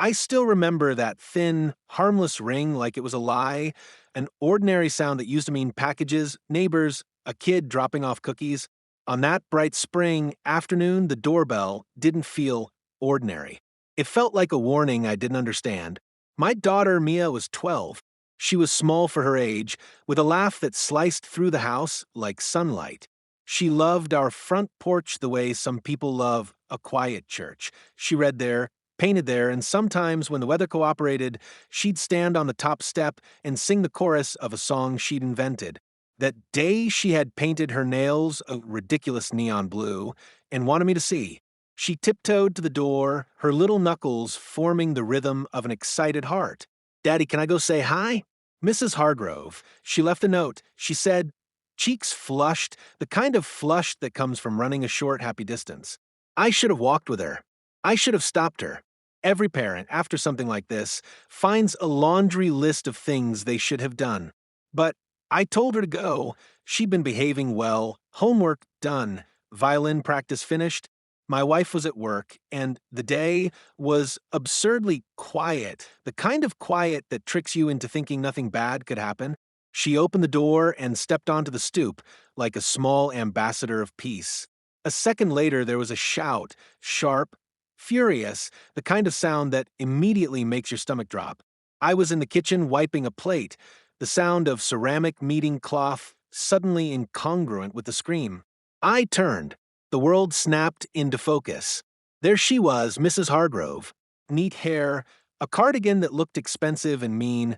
I still remember that thin, harmless ring like it was a lie, an ordinary sound that used to mean packages, neighbors, a kid dropping off cookies. On that bright spring afternoon, the doorbell didn't feel ordinary. It felt like a warning I didn't understand. My daughter, Mia, was 12. She was small for her age, with a laugh that sliced through the house like sunlight. She loved our front porch the way some people love a quiet church. She read there, painted there, and sometimes, when the weather cooperated, she'd stand on the top step and sing the chorus of a song she'd invented. That day she had painted her nails a ridiculous neon blue and wanted me to see. She tiptoed to the door, her little knuckles forming the rhythm of an excited heart. "Daddy, can I go say hi?" Mrs. Hargrove. She left a note. She said, cheeks flushed, the kind of flush that comes from running a short, happy distance. I should have walked with her. I should have stopped her. Every parent, after something like this, finds a laundry list of things they should have done. But I told her to go. She'd been behaving well, homework done, violin practice finished. My wife was at work, and the day was absurdly quiet, the kind of quiet that tricks you into thinking nothing bad could happen. She opened the door and stepped onto the stoop, like a small ambassador of peace. A second later, there was a shout, sharp, furious, the kind of sound that immediately makes your stomach drop. I was in the kitchen wiping a plate, the sound of ceramic meeting cloth suddenly incongruent with the scream. I turned. The world snapped into focus. There she was, Mrs. Hargrove. Neat hair, a cardigan that looked expensive and mean,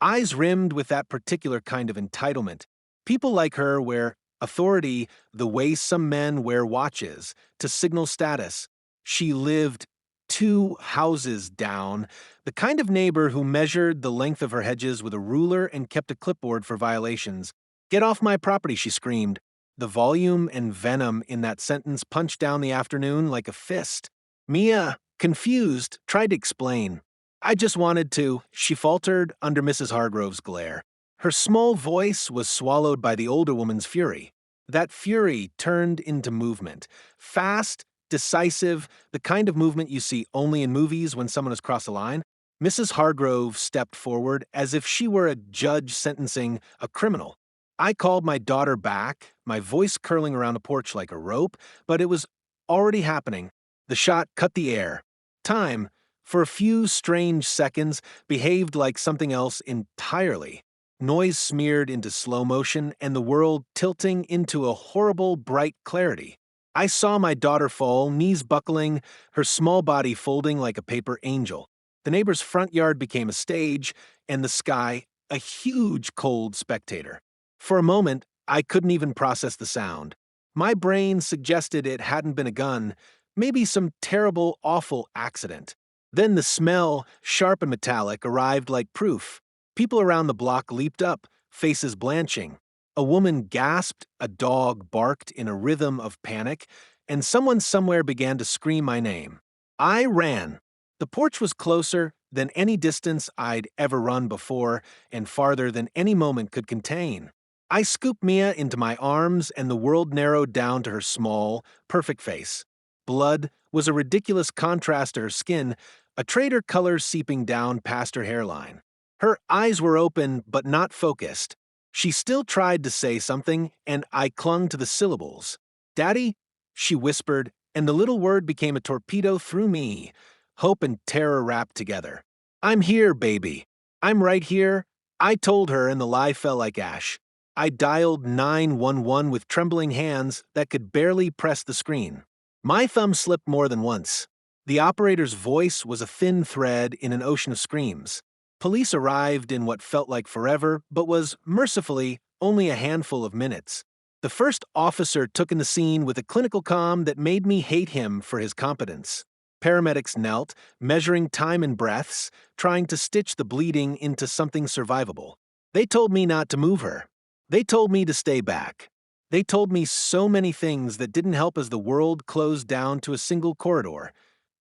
eyes rimmed with that particular kind of entitlement. People like her wear authority the way some men wear watches, to signal status. She lived 2 houses down, the kind of neighbor who measured the length of her hedges with a ruler and kept a clipboard for violations. "Get off my property," she screamed. The volume and venom in that sentence punched down the afternoon like a fist. Mia, confused, tried to explain. "I just wanted to," she faltered under Mrs. Hargrove's glare. Her small voice was swallowed by the older woman's fury. That fury turned into movement. Fast, decisive, the kind of movement you see only in movies when someone has crossed a line. Mrs. Hargrove stepped forward as if she were a judge sentencing a criminal. I called my daughter back, my voice curling around the porch like a rope, but it was already happening. The shot cut the air. Time, for a few strange seconds, behaved like something else entirely. Noise smeared into slow motion and the world tilting into a horrible, bright clarity. I saw my daughter fall, knees buckling, her small body folding like a paper angel. The neighbor's front yard became a stage, and the sky a huge cold spectator. For a moment, I couldn't even process the sound. My brain suggested it hadn't been a gun, maybe some terrible, awful accident. Then the smell, sharp and metallic, arrived like proof. People around the block leaped up, faces blanching. A woman gasped, a dog barked in a rhythm of panic, and someone somewhere began to scream my name. I ran. The porch was closer than any distance I'd ever run before, and farther than any moment could contain. I scooped Mia into my arms, and the world narrowed down to her small, perfect face. Blood was a ridiculous contrast to her skin, a traitor color seeping down past her hairline. Her eyes were open, but not focused. She still tried to say something, and I clung to the syllables. "Daddy?" she whispered, and the little word became a torpedo through me, hope and terror wrapped together. "I'm here, baby. I'm right here." I told her, and the lie fell like ash. I dialed 911 with trembling hands that could barely press the screen. My thumb slipped more than once. The operator's voice was a thin thread in an ocean of screams. Police arrived in what felt like forever, but was, mercifully, only a handful of minutes. The first officer took in the scene with a clinical calm that made me hate him for his competence. Paramedics knelt, measuring time and breaths, trying to stitch the bleeding into something survivable. They told me not to move her. They told me to stay back. They told me so many things that didn't help as the world closed down to a single corridor.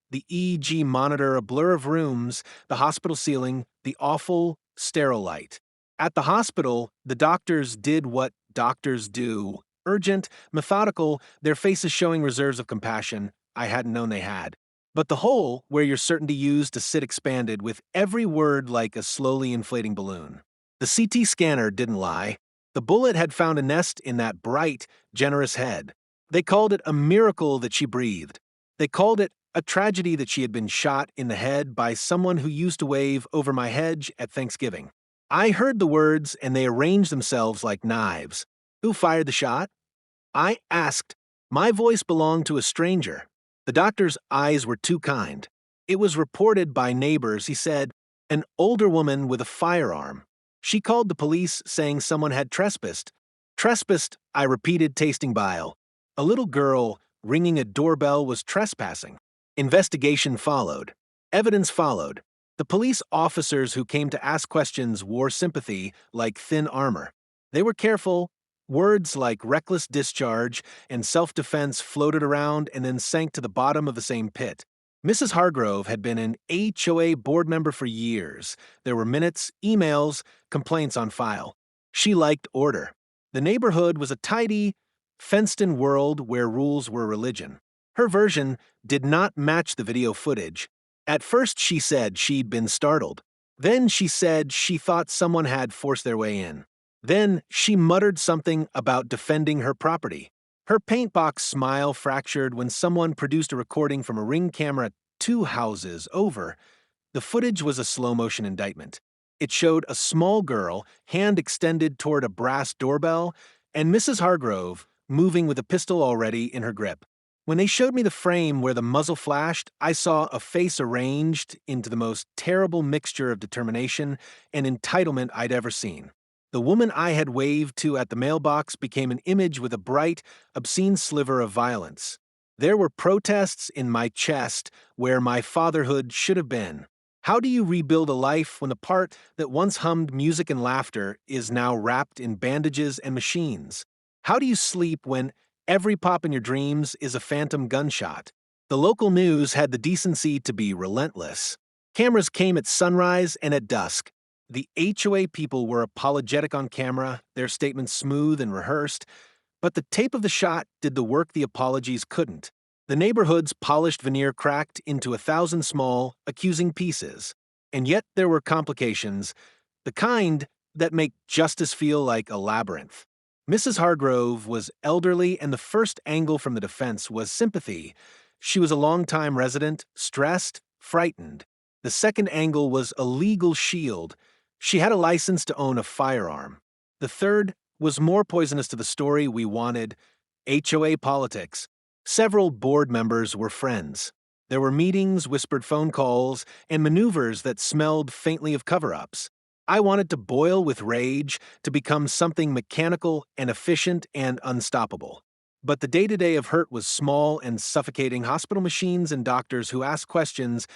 The EEG monitor, a blur of rooms, the hospital ceiling, the awful, sterile light. At the hospital, the doctors did what doctors do. Urgent, methodical, their faces showing reserves of compassion I hadn't known they had. But the hole where your certainty used to sit expanded with every word like a slowly inflating balloon. The CT scanner didn't lie. The bullet had found a nest in that bright, generous head. They called it a miracle that she breathed. They called it a tragedy that she had been shot in the head by someone who used to wave over my hedge at Thanksgiving. I heard the words, and they arranged themselves like knives. Who fired the shot? I asked. My voice belonged to a stranger. The doctor's eyes were too kind. It was reported by neighbors, he said, an older woman with a firearm. She called the police saying someone had trespassed. Trespassed, I repeated, tasting bile. A little girl ringing a doorbell was trespassing. Investigation followed. Evidence followed. The police officers who came to ask questions wore sympathy like thin armor. They were careful. Words like reckless discharge and self-defense floated around and then sank to the bottom of the same pit. Mrs. Hargrove had been an HOA board member for years. There were minutes, emails, complaints on file. She liked order. The neighborhood was a tidy, fenced-in world where rules were religion. Her version did not match the video footage. At first she said she'd been startled. Then she said she thought someone had forced their way in. Then she muttered something about defending her property. Her paintbox smile fractured when someone produced a recording from a Ring camera 2 houses over. The footage was a slow-motion indictment. It showed a small girl, hand extended toward a brass doorbell, and Mrs. Hargrove moving with a pistol already in her grip. When they showed me the frame where the muzzle flashed, I saw a face arranged into the most terrible mixture of determination and entitlement I'd ever seen. The woman I had waved to at the mailbox became an image with a bright, obscene sliver of violence. There were protests in my chest where my fatherhood should have been. How do you rebuild a life when the part that once hummed music and laughter is now wrapped in bandages and machines? How do you sleep when every pop in your dreams is a phantom gunshot? The local news had the decency to be relentless. Cameras came at sunrise and at dusk. The HOA people were apologetic on camera, their statements smooth and rehearsed, but the tape of the shot did the work the apologies couldn't. The neighborhood's polished veneer cracked into 1,000 small, accusing pieces. And yet there were complications, the kind that make justice feel like a labyrinth. Mrs. Hargrove was elderly, and the first angle from the defense was sympathy. She was a longtime resident, stressed, frightened. The second angle was a legal shield. She had a license to own a firearm. The third was more poisonous to the story we wanted: HOA politics. Several board members were friends. There were meetings, whispered phone calls, and maneuvers that smelled faintly of cover-ups. I wanted to boil with rage, to become something mechanical and efficient and unstoppable. But the day-to-day of hurt was small and suffocating: hospital machines and doctors who asked questions,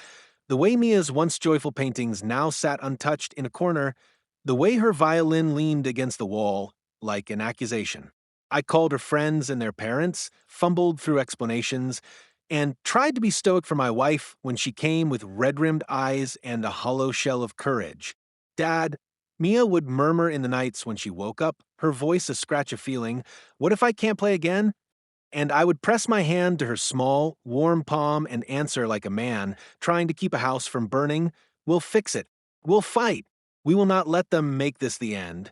the way Mia's once joyful paintings now sat untouched in a corner, the way her violin leaned against the wall, like an accusation. I called her friends and their parents, fumbled through explanations, and tried to be stoic for my wife when she came with red-rimmed eyes and a hollow shell of courage. Dad, Mia would murmur in the nights when she woke up, her voice a scratch of feeling, "What if I can't play again?" And I would press my hand to her small, warm palm and answer like a man, trying to keep a house from burning, "We'll fix it. We'll fight. We will not let them make this the end."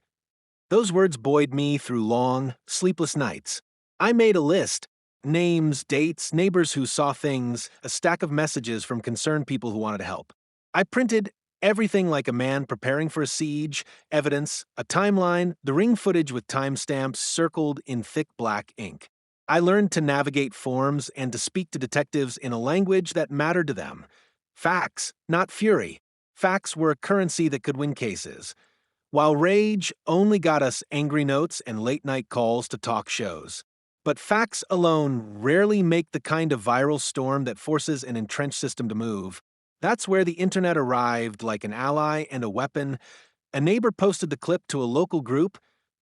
Those words buoyed me through long, sleepless nights. I made a list: names, dates, neighbors who saw things, a stack of messages from concerned people who wanted to help. I printed everything like a man preparing for a siege: evidence, a timeline, the Ring footage with timestamps circled in thick black ink. I learned to navigate forms and to speak to detectives in a language that mattered to them. Facts, not fury. Facts were a currency that could win cases, while rage only got us angry notes and late-night calls to talk shows. But facts alone rarely make the kind of viral storm that forces an entrenched system to move. That's where the internet arrived like an ally and a weapon. A neighbor posted the clip to a local group,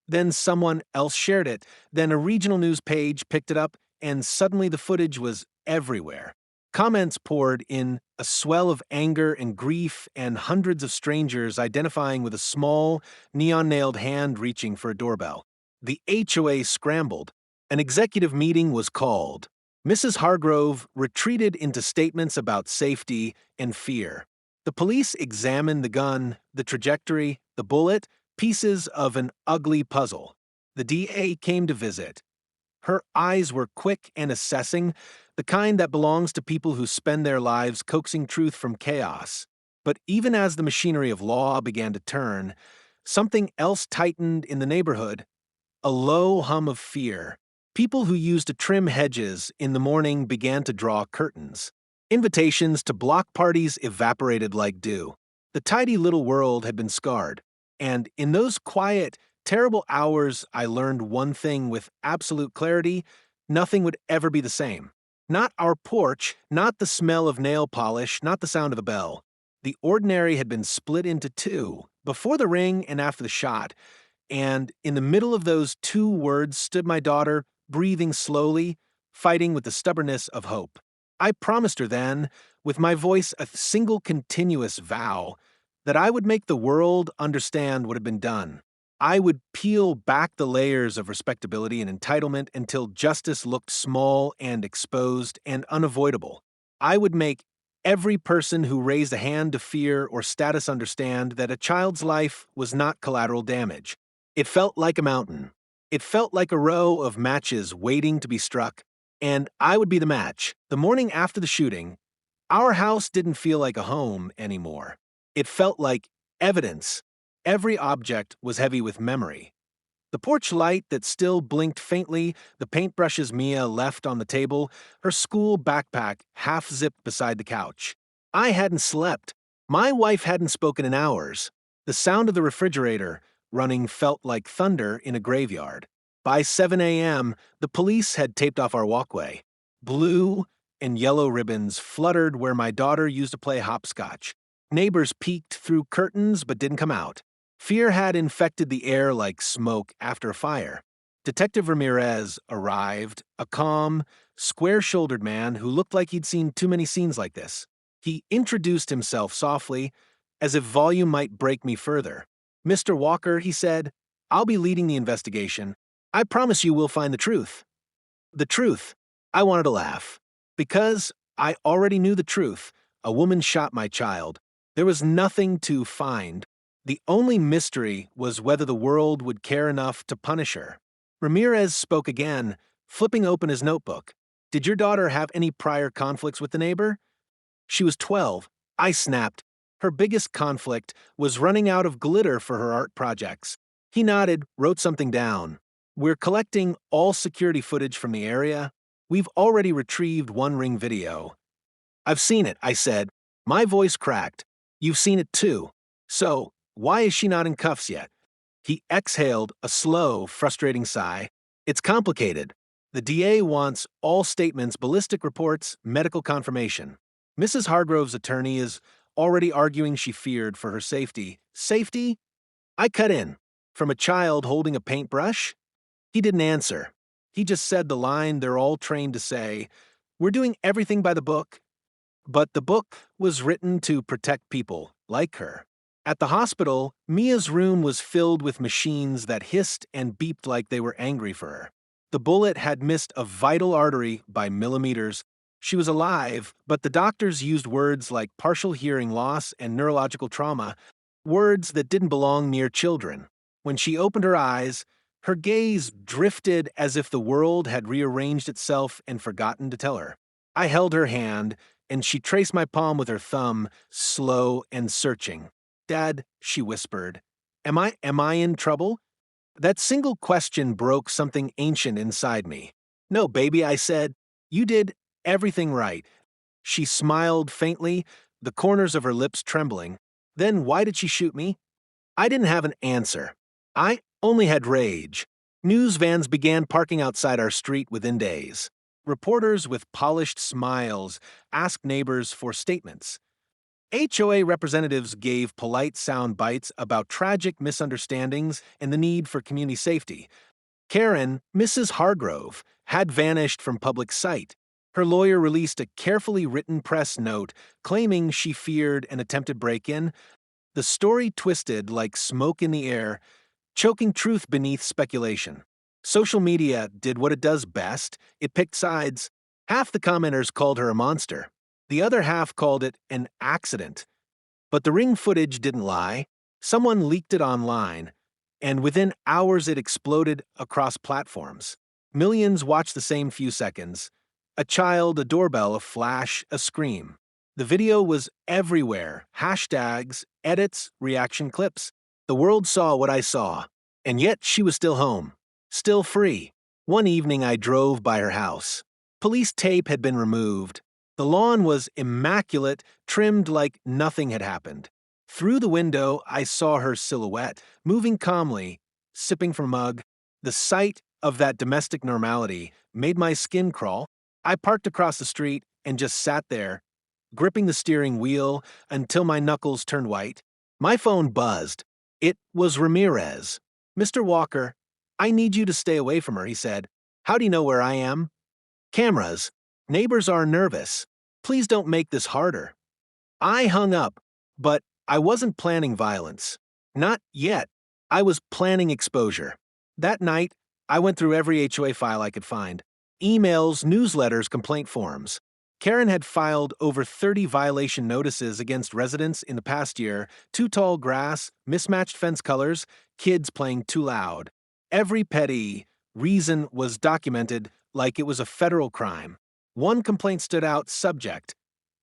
then someone else shared it, then a regional news page picked it up, and suddenly the footage was everywhere. Comments poured in, a swell of anger and grief, and hundreds of strangers identifying with a small, neon-nailed hand reaching for a doorbell. The HOA scrambled. An executive meeting was called. Mrs. Hargrove retreated into statements about safety and fear. The police examined the gun, the trajectory, the bullet, pieces of an ugly puzzle. The DA came to visit. Her eyes were quick and assessing, the kind that belongs to people who spend their lives coaxing truth from chaos. But even as the machinery of law began to turn, something else tightened in the neighborhood, a low hum of fear. People who used to trim hedges in the morning began to draw curtains. Invitations to block parties evaporated like dew. The tidy little world had been scarred, and in those quiet, terrible hours I learned one thing with absolute clarity: nothing would ever be the same. Not our porch, not the smell of nail polish, not the sound of the bell. The ordinary had been split into two, before the ring and after the shot, and in the middle of those two words stood my daughter, breathing slowly, fighting with the stubbornness of hope. I promised her then, with my voice a single continuous vow, that I would make the world understand what had been done. I would peel back the layers of respectability and entitlement until justice looked small and exposed and unavoidable. I would make every person who raised a hand to fear or status understand that a child's life was not collateral damage. It felt like a mountain. It felt like a row of matches waiting to be struck, and I would be the match. The morning after the shooting, our house didn't feel like a home anymore. It felt like evidence. Every object was heavy with memory. The porch light that still blinked faintly, the paintbrushes Mia left on the table, her school backpack half-zipped beside the couch. I hadn't slept. My wife hadn't spoken in hours. The sound of the refrigerator running felt like thunder in a graveyard. By 7 a.m., the police had taped off our walkway. Blue and yellow ribbons fluttered where my daughter used to play hopscotch. Neighbors peeked through curtains but didn't come out. Fear had infected the air like smoke after a fire. Detective Ramirez arrived, a calm, square-shouldered man who looked like he'd seen too many scenes like this. He introduced himself softly, as if volume might break me further. "Mr. Walker," he said, "I'll be leading the investigation. I promise you we'll find the truth." The truth. I wanted to laugh. Because I already knew the truth. A woman shot my child. There was nothing to find. The only mystery was whether the world would care enough to punish her. Ramirez spoke again, flipping open his notebook. "Did your daughter have any prior conflicts with the neighbor?" "She was 12. I snapped. Her biggest conflict was running out of glitter for her art projects." He nodded, wrote something down. "We're collecting all security footage from the area. We've already retrieved one Ring video." "I've seen it," I said. My voice cracked. "You've seen it too. So, why is she not in cuffs yet?" He exhaled a slow, frustrating sigh. "It's complicated. The DA wants all statements, ballistic reports, medical confirmation. Mrs. Hargrove's attorney is already arguing she feared for her safety." Safety? I cut in. "From a child holding a paintbrush?" He didn't answer. He just said the line they're all trained to say: "We're doing everything by the book." But the book was written to protect people like her. At the hospital, Mia's room was filled with machines that hissed and beeped like they were angry for her. The bullet had missed a vital artery by millimeters. She was alive, but the doctors used words like partial hearing loss and neurological trauma, words that didn't belong near children. When she opened her eyes, her gaze drifted as if the world had rearranged itself and forgotten to tell her. I held her hand, and she traced my palm with her thumb, slow and searching. "Dad," she whispered, Am I in trouble?" That single question broke something ancient inside me. "No, baby," I said. "You did everything right." She smiled faintly, the corners of her lips trembling. "Then why did she shoot me?" I didn't have an answer. I only had rage. News vans began parking outside our street within days. Reporters with polished smiles asked neighbors for statements. HOA representatives gave polite sound bites about tragic misunderstandings and the need for community safety. Karen, Mrs. Hargrove, had vanished from public sight. Her lawyer released a carefully written press note claiming she feared an attempted break-in. The story twisted like smoke in the air, choking truth beneath speculation. Social media did what it does best. It picked sides. Half the commenters called her a monster. The other half called it an accident. But the ring footage didn't lie. Someone leaked it online, and within hours it exploded across platforms. Millions watched the same few seconds. A child, a doorbell, a flash, a scream. The video was everywhere. Hashtags, edits, reaction clips. The world saw what I saw. And yet she was still home. Still free. One evening I drove by her house. Police tape had been removed. The lawn was immaculate, trimmed like nothing had happened. Through the window, I saw her silhouette, moving calmly, sipping from a mug. The sight of that domestic normality made my skin crawl. I parked across the street and just sat there, gripping the steering wheel until my knuckles turned white. My phone buzzed. It was Ramirez. "Mr. Walker, I need you to stay away from her," he said. "How do you know where I am?" "Cameras. Neighbors are nervous. Please don't make this harder." I hung up, but I wasn't planning violence. Not yet. I was planning exposure. That night, I went through every HOA file I could find. Emails, newsletters, complaint forms. Karen had filed over 30 violation notices against residents in the past year: too tall grass, mismatched fence colors, kids playing too loud. Every petty reason was documented like it was a federal crime. One complaint stood out: subject: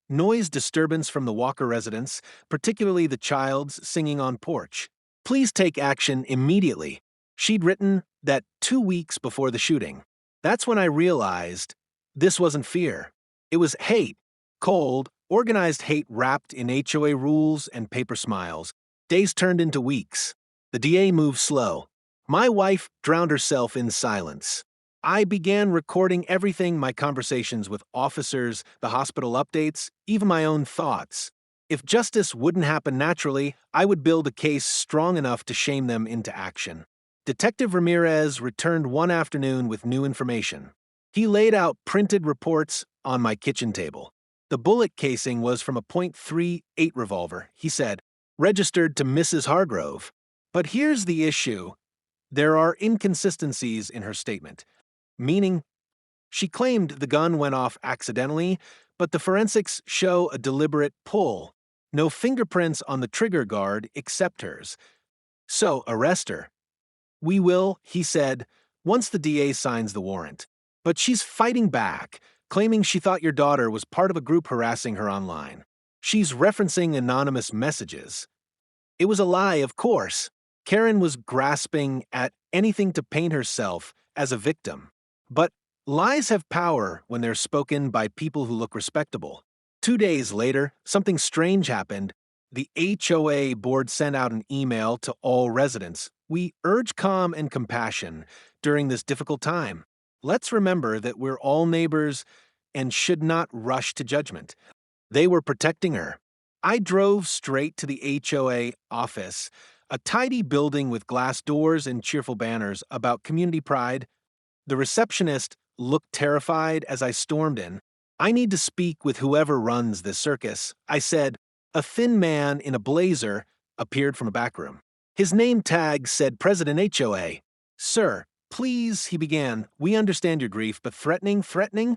noise disturbance from the Walker residence, particularly the child's singing on porch. Please take action immediately. She'd written that 2 weeks before the shooting. That's when I realized this wasn't fear. It was hate. Cold, organized hate wrapped in HOA rules and paper smiles. Days turned into weeks. The DA moved slow. My wife drowned herself in silence. I began recording everything: my conversations with officers, the hospital updates, even my own thoughts. If justice wouldn't happen naturally, I would build a case strong enough to shame them into action. Detective Ramirez returned one afternoon with new information. He laid out printed reports on my kitchen table. The bullet casing was from a .38 revolver, he said, registered to Mrs. Hargrove. But here's the issue. There are inconsistencies in her statement. Meaning, she claimed the gun went off accidentally, but the forensics show a deliberate pull. No fingerprints on the trigger guard except hers. So, arrest her. "We will," he said, "once the DA signs the warrant." But she's fighting back, claiming she thought your daughter was part of a group harassing her online. She's referencing anonymous messages. It was a lie, of course. Karen was grasping at anything to paint herself as a victim. But lies have power when they're spoken by people who look respectable. 2 days later, something strange happened. The HOA board sent out an email to all residents. "We urge calm and compassion during this difficult time. Let's remember that we're all neighbors and should not rush to judgment." They were protecting her. I drove straight to the HOA office, a tidy building with glass doors and cheerful banners about community pride. The receptionist looked terrified as I stormed in. "I need to speak with whoever runs this circus," I said. A thin man in a blazer appeared from a back room. His name tag said President HOA. "Sir, please," he began. "We understand your grief, but threatening?"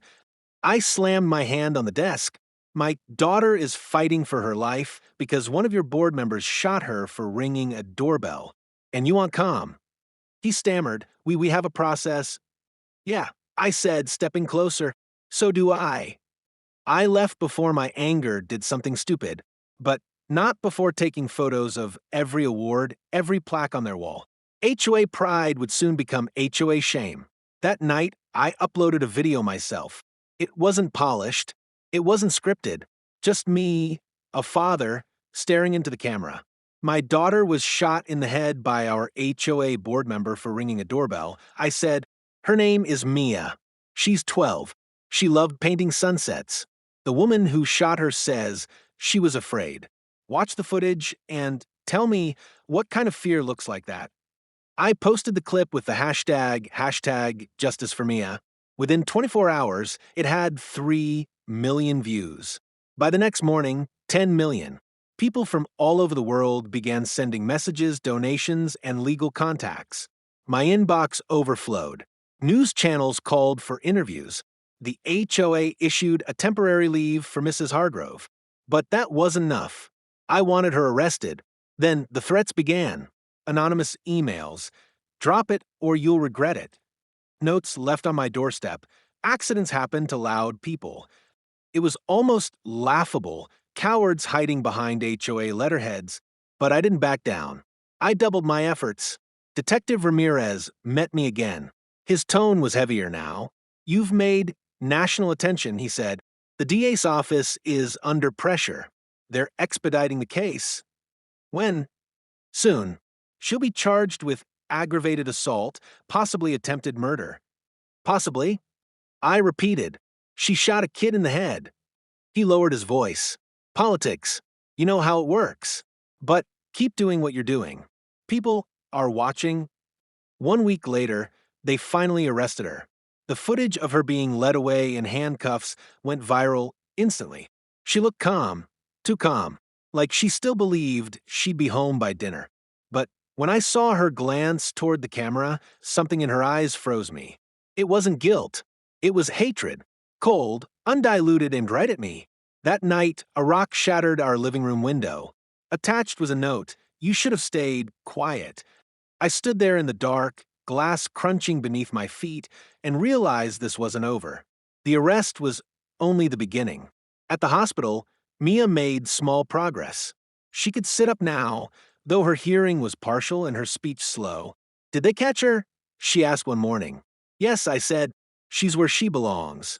I slammed my hand on the desk. "My daughter is fighting for her life because one of your board members shot her for ringing a doorbell. And you want calm." He stammered. We have a process." "Yeah," I said, stepping closer. "So do I." I left before my anger did something stupid, but not before taking photos of every award, every plaque on their wall. HOA pride would soon become HOA shame. That night, I uploaded a video myself. It wasn't polished. It wasn't scripted. Just me, a father, staring into the camera. My daughter was shot in the head by our HOA board member for ringing a doorbell. I said, "Her name is Mia. She's 12. She loved painting sunsets. The woman who shot her says she was afraid. Watch the footage and tell me what kind of fear looks like that." I posted the clip with the hashtag Justice for Mia. Within 24 hours, it had 3 million views. By the next morning, 10 million. People from all over the world began sending messages, donations, and legal contacts. My inbox overflowed. News channels called for interviews. The HOA issued a temporary leave for Mrs. Hargrove. But that wasn't enough. I wanted her arrested. Then the threats began. Anonymous emails. Drop it or you'll regret it. Notes left on my doorstep. Accidents happen to loud people. It was almost laughable, cowards hiding behind HOA letterheads. But I didn't back down. I doubled my efforts. Detective Ramirez met me again. His tone was heavier now. You've made national attention, he said. The DA's office is under pressure. They're expediting the case. When? Soon. She'll be charged with aggravated assault, possibly attempted murder. Possibly. I repeated. She shot a kid in the head. He lowered his voice. Politics. You know how it works. But keep doing what you're doing. People are watching. 1 week later, they finally arrested her. The footage of her being led away in handcuffs went viral instantly. She looked calm, too calm, like she still believed she'd be home by dinner. But when I saw her glance toward the camera, something in her eyes froze me. It wasn't guilt. It was hatred. Cold, undiluted, aimed right at me. That night, a rock shattered our living room window. Attached was a note, "You should have stayed quiet." I stood there in the dark, glass crunching beneath my feet, and realized this wasn't over. The arrest was only the beginning. At the hospital, Mia made small progress. She could sit up now, though her hearing was partial and her speech slow. Did they catch her? She asked one morning. Yes, I said. She's where she belongs.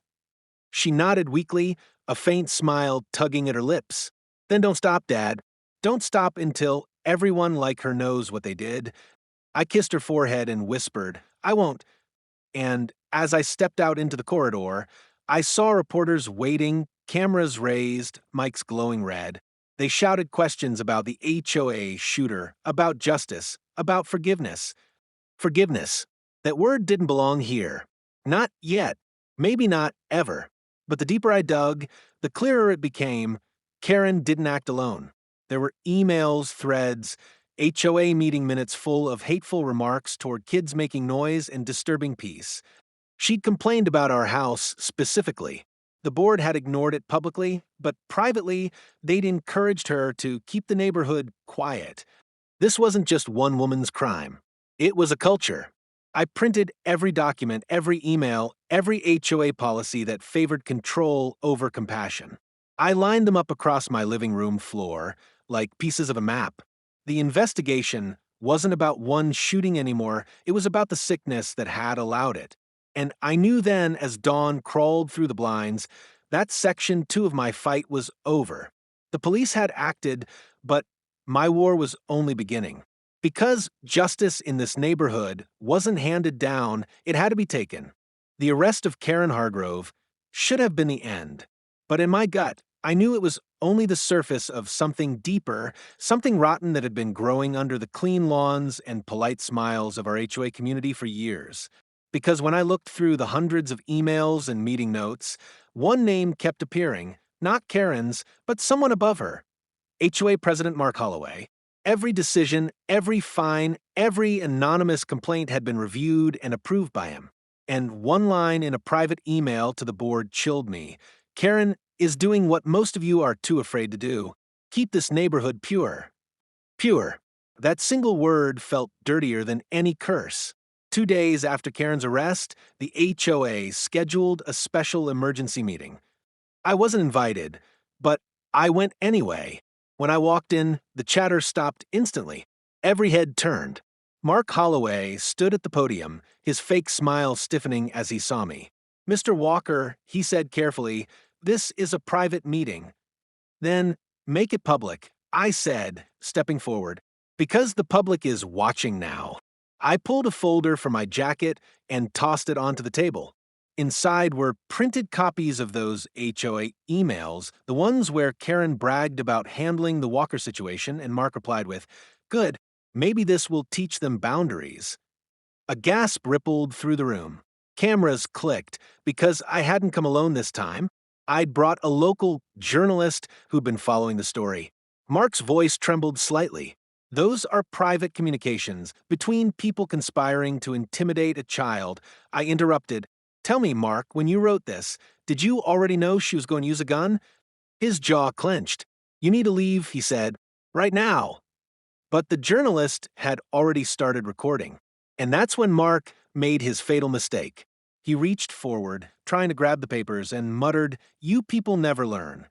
She nodded weakly, a faint smile tugging at her lips. Then don't stop, Dad. Don't stop until everyone like her knows what they did. I kissed her forehead and whispered, I won't. And as I stepped out into the corridor, I saw reporters waiting, cameras raised, mics glowing red. They shouted questions about the HOA shooter, about justice, about forgiveness. Forgiveness. That word didn't belong here. Not yet. Maybe not ever. But the deeper I dug, the clearer it became. Karen didn't act alone. There were emails, threads, HOA meeting minutes full of hateful remarks toward kids making noise and disturbing peace. She'd complained about our house specifically. The board had ignored it publicly, but privately, they'd encouraged her to keep the neighborhood quiet. This wasn't just one woman's crime. It was a culture. I printed every document, every email, every HOA policy that favored control over compassion. I lined them up across my living room floor, like pieces of a map. The investigation wasn't about one shooting anymore, it was about the sickness that had allowed it. And I knew then, as dawn crawled through the blinds, that section 2 of my fight was over. The police had acted, but my war was only beginning. Because justice in this neighborhood wasn't handed down, it had to be taken. The arrest of Karen Hargrove should have been the end. But in my gut, I knew it was only the surface of something deeper, something rotten that had been growing under the clean lawns and polite smiles of our HOA community for years. Because when I looked through the hundreds of emails and meeting notes, one name kept appearing, not Karen's, but someone above her. HOA President Mark Holloway. Every decision, every fine, every anonymous complaint had been reviewed and approved by him. And one line in a private email to the board chilled me. Karen is doing what most of you are too afraid to do. Keep this neighborhood pure. Pure. That single word felt dirtier than any curse. 2 days after Karen's arrest, the HOA scheduled a special emergency meeting. I wasn't invited, but I went anyway. When I walked in, the chatter stopped instantly. Every head turned. Mark Holloway stood at the podium, his fake smile stiffening as he saw me. Mr. Walker, he said carefully, this is a private meeting. Then, make it public, I said, stepping forward, because the public is watching now. I pulled a folder from my jacket and tossed it onto the table. Inside were printed copies of those HOA emails, the ones where Karen bragged about handling the Walker situation, and Mark replied with, Good, maybe this will teach them boundaries. A gasp rippled through the room. Cameras clicked, because I hadn't come alone this time. I'd brought a local journalist who'd been following the story. Mark's voice trembled slightly. Those are private communications between people conspiring to intimidate a child. I interrupted. Tell me, Mark, when you wrote this, did you already know she was going to use a gun? His jaw clenched. You need to leave, he said. Right now. But the journalist had already started recording. And that's when Mark made his fatal mistake. He reached forward, trying to grab the papers, and muttered, "You people never learn."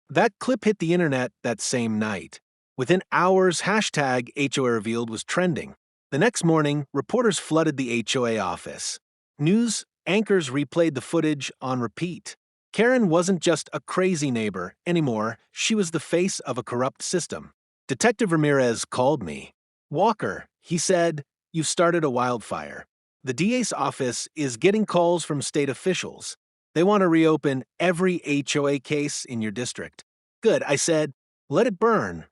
That clip hit the internet that same night. Within hours, hashtag HOA revealed was trending. The next morning, reporters flooded the HOA office. News anchors replayed the footage on repeat. Karen wasn't just a crazy neighbor anymore, she was the face of a corrupt system. Detective Ramirez called me. "Walker," he said, "you've started a wildfire. The DA's office is getting calls from state officials. They want to reopen every HOA case in your district." "Good," I said. "Let it burn."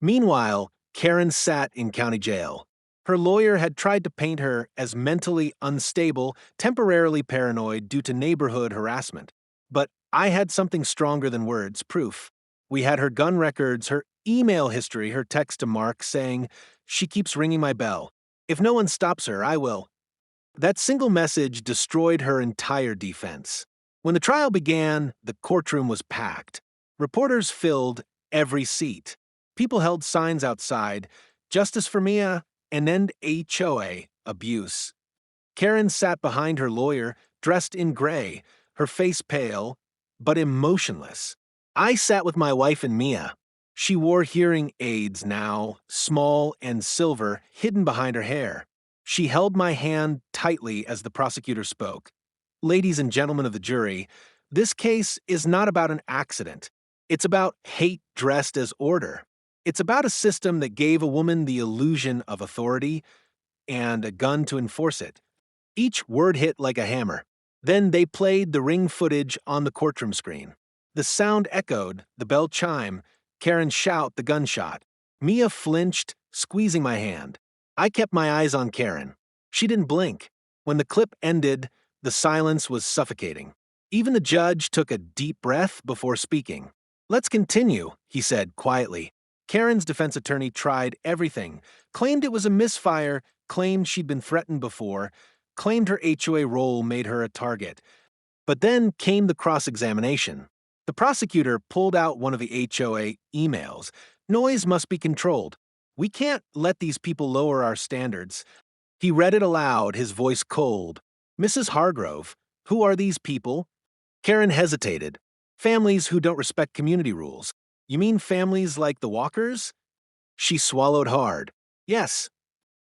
Meanwhile, Karen sat in county jail. Her lawyer had tried to paint her as mentally unstable, temporarily paranoid due to neighborhood harassment. But I had something stronger than words, proof. We had her gun records, her email history, her text to Mark saying, "She keeps ringing my bell. If no one stops her, I will." That single message destroyed her entire defense. When the trial began, the courtroom was packed. Reporters filled every seat. People held signs outside, "Justice for Mia," and "End HOA abuse." Karen sat behind her lawyer, dressed in gray, her face pale, but emotionless. I sat with my wife and Mia. She wore hearing aids now, small and silver, hidden behind her hair. She held my hand tightly as the prosecutor spoke. "Ladies and gentlemen of the jury, this case is not about an accident. It's about hate dressed as order. It's about a system that gave a woman the illusion of authority and a gun to enforce it." Each word hit like a hammer. Then they played the ring footage on the courtroom screen. The sound echoed, the bell chime, Karen shout, the gunshot. Mia flinched, squeezing my hand. I kept my eyes on Karen. She didn't blink. When the clip ended, the silence was suffocating. Even the judge took a deep breath before speaking. "Let's continue," he said quietly. Karen's defense attorney tried everything, claimed it was a misfire, claimed she'd been threatened before, claimed her HOA role made her a target. But then came the cross-examination. The prosecutor pulled out one of the HOA emails. "Noise must be controlled. We can't let these people lower our standards." He read it aloud, his voice cold. "Mrs. Hargrove, who are these people?" Karen hesitated. "Families who don't respect community rules." "You mean families like the Walkers?" She swallowed hard. "Yes."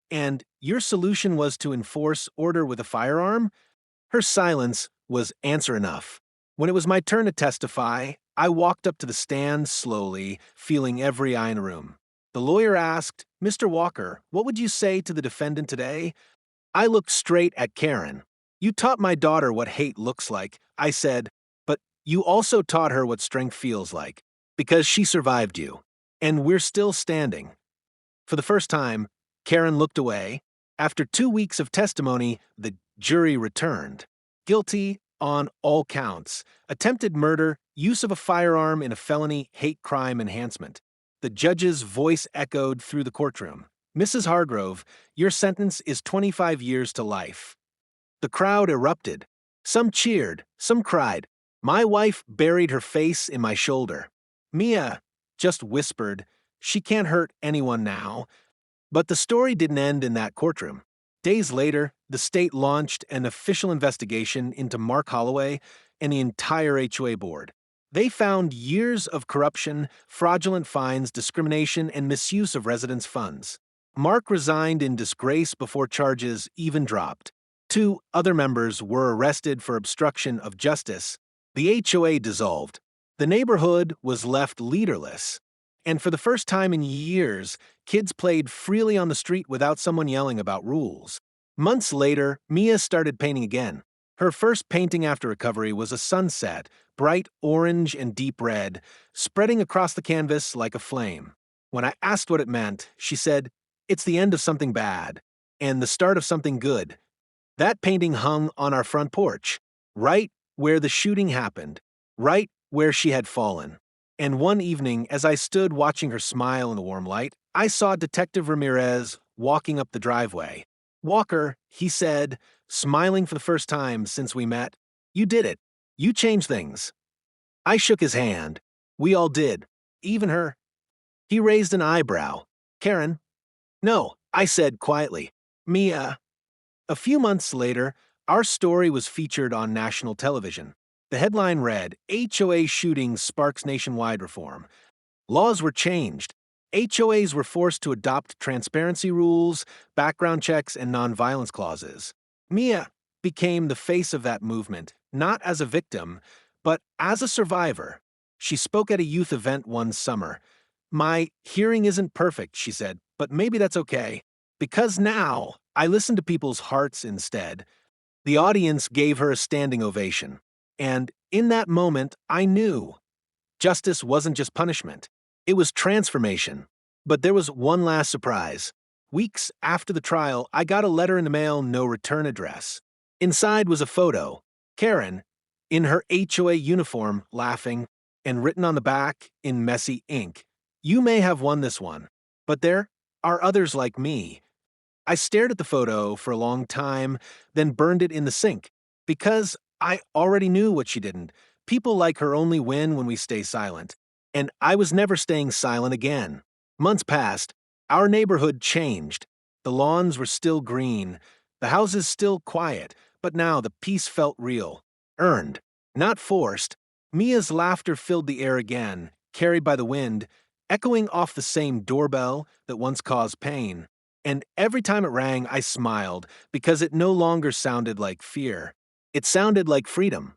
"And your solution was to enforce order with a firearm?" Her silence was answer enough. When it was my turn to testify, I walked up to the stand slowly, feeling every eye in the room. The lawyer asked, "Mr. Walker, what would you say to the defendant today?" I looked straight at Karen. "You taught my daughter what hate looks like," I said, "but you also taught her what strength feels like, because she survived you. And we're still standing." For the first time, Karen looked away. After 2 weeks of testimony, the jury returned. Guilty on all counts: attempted murder, use of a firearm in a felony hate crime enhancement. The judge's voice echoed through the courtroom. "Mrs. Hargrove, your sentence is 25 years to life." The crowd erupted. Some cheered, some cried. My wife buried her face in my shoulder. Mia just whispered, "She can't hurt anyone now." But the story didn't end in that courtroom. Days later, the state launched an official investigation into Mark Holloway and the entire HOA board. They found years of corruption, fraudulent fines, discrimination, and misuse of residents' funds. Mark resigned in disgrace before charges even dropped. 2 other members were arrested for obstruction of justice. The HOA dissolved. The neighborhood was left leaderless. And for the first time in years, kids played freely on the street without someone yelling about rules. Months later, Mia started painting again. Her first painting after recovery was a sunset, bright orange and deep red, spreading across the canvas like a flame. When I asked what it meant, she said, "It's the end of something bad, and the start of something good." That painting hung on our front porch, right where the shooting happened, right where she had fallen. And one evening, as I stood watching her smile in the warm light, I saw Detective Ramirez walking up the driveway. "Walker," he said, smiling for the first time since we met. You did it. You changed things. I shook his hand. We all did. Even her. He raised an eyebrow. Karen? No, I said quietly. Mia. A few months later, our story was featured on national television. The headline read, HOA shooting sparks nationwide reform. Laws were changed. HOAs were forced to adopt transparency rules, background checks, and nonviolence clauses. Mia became the face of that movement, not as a victim, but as a survivor. She spoke at a youth event one summer. My hearing isn't perfect, she said, but maybe that's okay. Because now, I listen to people's hearts instead. The audience gave her a standing ovation. And in that moment, I knew. Justice wasn't just punishment. It was transformation. But there was one last surprise. Weeks after the trial, I got a letter in the mail, no return address. Inside was a photo. Karen, in her HOA uniform, laughing, and written on the back in messy ink, "You may have won this one, but there are others like me." I stared at the photo for a long time, then burned it in the sink, because I already knew what she didn't. People like her only win when we stay silent. And I was never staying silent again. Months passed. Our neighborhood changed. The lawns were still green, the houses still quiet, but now the peace felt real, earned, not forced. Mia's laughter filled the air again, carried by the wind, echoing off the same doorbell that once caused pain. And every time it rang, I smiled, because it no longer sounded like fear. It sounded like freedom.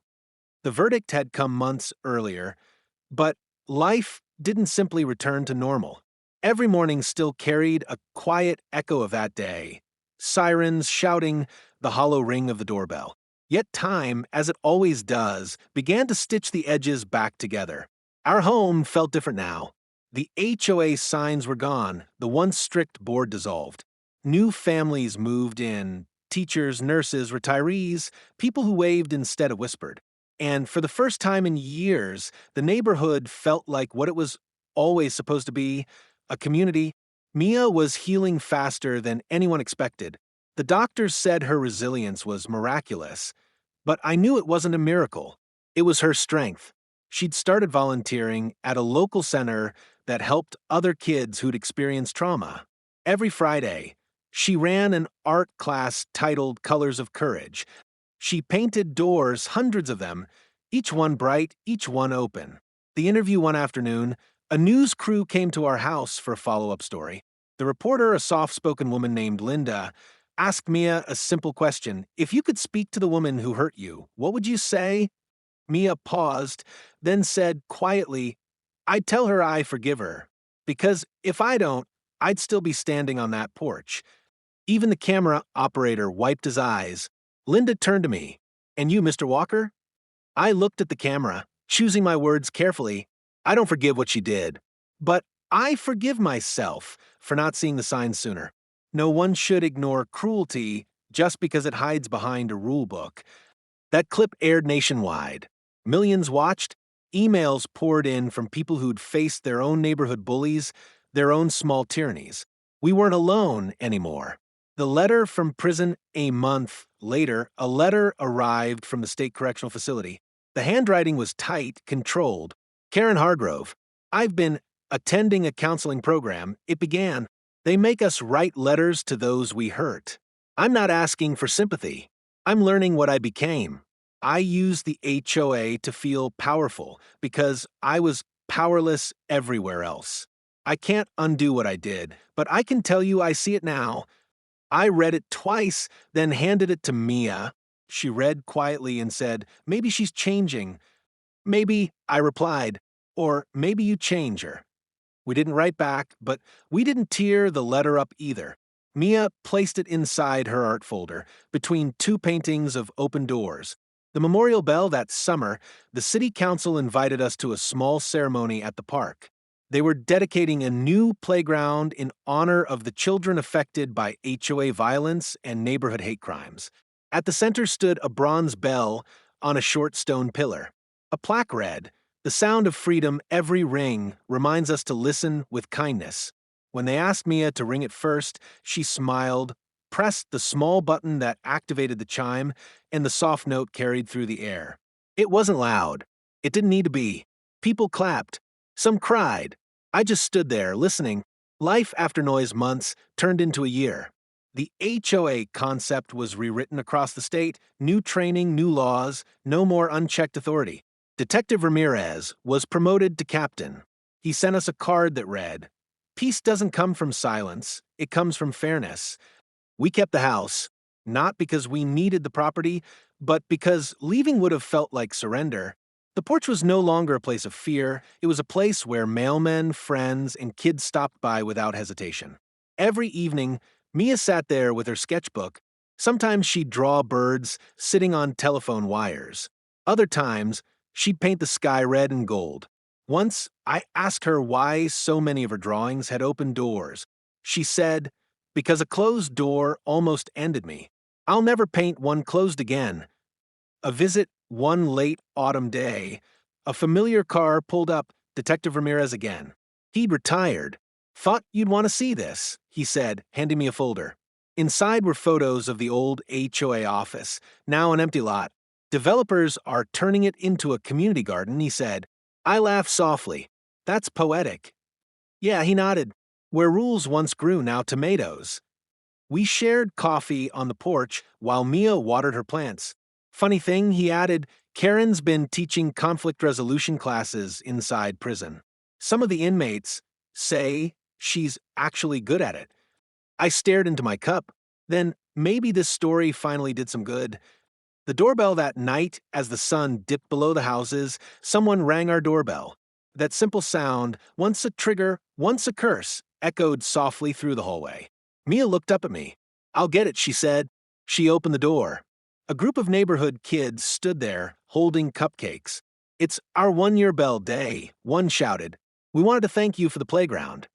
The verdict had come months earlier, but life didn't simply return to normal. Every morning still carried a quiet echo of that day. Sirens shouting, the hollow ring of the doorbell. Yet time, as it always does, began to stitch the edges back together. Our home felt different now. The HOA signs were gone, the once strict board dissolved. New families moved in, teachers, nurses, retirees, people who waved instead of whispered. And for the first time in years, the neighborhood felt like what it was always supposed to be, a community. Mia was healing faster than anyone expected. The doctors said her resilience was miraculous, but I knew it wasn't a miracle. It was her strength. She'd started volunteering at a local center that helped other kids who'd experienced trauma. Every Friday, she ran an art class titled Colors of Courage. She painted doors, hundreds of them, each one bright, each one open. The interview one afternoon, a news crew came to our house for a follow-up story. The reporter, a soft-spoken woman named Linda, asked Mia a simple question. If you could speak to the woman who hurt you, what would you say? Mia paused, then said quietly, I'd tell her I forgive her. Because if I don't, I'd still be standing on that porch. Even the camera operator wiped his eyes. Linda turned to me. And you, Mr. Walker? I looked at the camera, choosing my words carefully. I don't forgive what she did. But I forgive myself for not seeing the signs sooner. No one should ignore cruelty just because it hides behind a rule book. That clip aired nationwide. Millions watched. Emails poured in from people who'd faced their own neighborhood bullies, their own small tyrannies. We weren't alone anymore. The letter from prison a month later, a letter arrived from the state correctional facility. The handwriting was tight, controlled. Karen Hargrove, I've been attending a counseling program. It began. They make us write letters to those we hurt. I'm not asking for sympathy. I'm learning what I became. I used the HOA to feel powerful because I was powerless everywhere else. I can't undo what I did, but I can tell you I see it now. I read it twice, then handed it to Mia. She read quietly and said, maybe she's changing. Maybe, I replied, or maybe you change her. We didn't write back, but we didn't tear the letter up either. Mia placed it inside her art folder, between two paintings of open doors. The memorial bell that summer, the city council invited us to a small ceremony at the park. They were dedicating a new playground in honor of the children affected by HOA violence and neighborhood hate crimes. At the center stood a bronze bell on a short stone pillar. A plaque read, "The sound of freedom, every ring, reminds us to listen with kindness." When they asked Mia to ring it first, she smiled, pressed the small button that activated the chime, and the soft note carried through the air. It wasn't loud. It didn't need to be. People clapped. Some cried. I just stood there, listening. Life after noise months turned into a year. The HOA concept was rewritten across the state, new training, new laws, no more unchecked authority. Detective Ramirez was promoted to captain. He sent us a card that read, "Peace doesn't come from silence, it comes from fairness." We kept the house, not because we needed the property, but because leaving would have felt like surrender. The porch was no longer a place of fear, it was a place where mailmen, friends, and kids stopped by without hesitation. Every evening, Mia sat there with her sketchbook. Sometimes she'd draw birds sitting on telephone wires. Other times, she'd paint the sky red and gold. Once, I asked her why so many of her drawings had open doors. She said, "Because a closed door almost ended me. I'll never paint one closed again." A visit one late autumn day. A familiar car pulled up, Detective Ramirez again. He'd retired. "Thought you'd want to see this," he said, handing me a folder. Inside were photos of the old HOA office, now an empty lot. "Developers are turning it into a community garden," he said. I laughed softly. "That's poetic." Yeah, he nodded. "Where rules once grew, now tomatoes." We shared coffee on the porch while Mia watered her plants. "Funny thing," he added, "Karen's been teaching conflict resolution classes inside prison. Some of the inmates say she's actually good at it." I stared into my cup. Then maybe this story finally did some good. The doorbell that night, as the sun dipped below the houses, someone rang our doorbell. That simple sound, once a trigger, once a curse, echoed softly through the hallway. Mia looked up at me. "I'll get it," she said. She opened the door. A group of neighborhood kids stood there, holding cupcakes. "It's our one-year bell day," one shouted. "We wanted to thank you for the playground."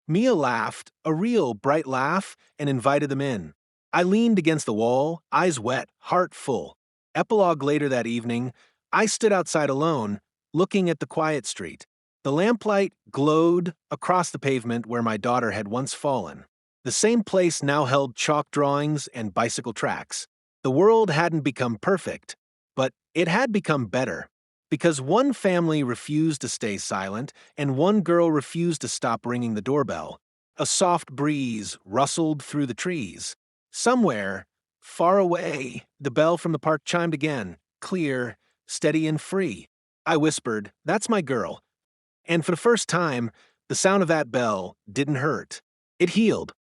Mia laughed, a real bright laugh, and invited them in. I leaned against the wall, eyes wet, heart full. Epilogue later that evening, I stood outside alone, looking at the quiet street. The lamplight glowed across the pavement where my daughter had once fallen. The same place now held chalk drawings and bicycle tracks. The world hadn't become perfect, but it had become better. Because one family refused to stay silent, and one girl refused to stop ringing the doorbell. A soft breeze rustled through the trees. Somewhere, far away, the bell from the park chimed again, clear, steady, and free. I whispered, "That's my girl." And for the first time, the sound of that bell didn't hurt. It healed.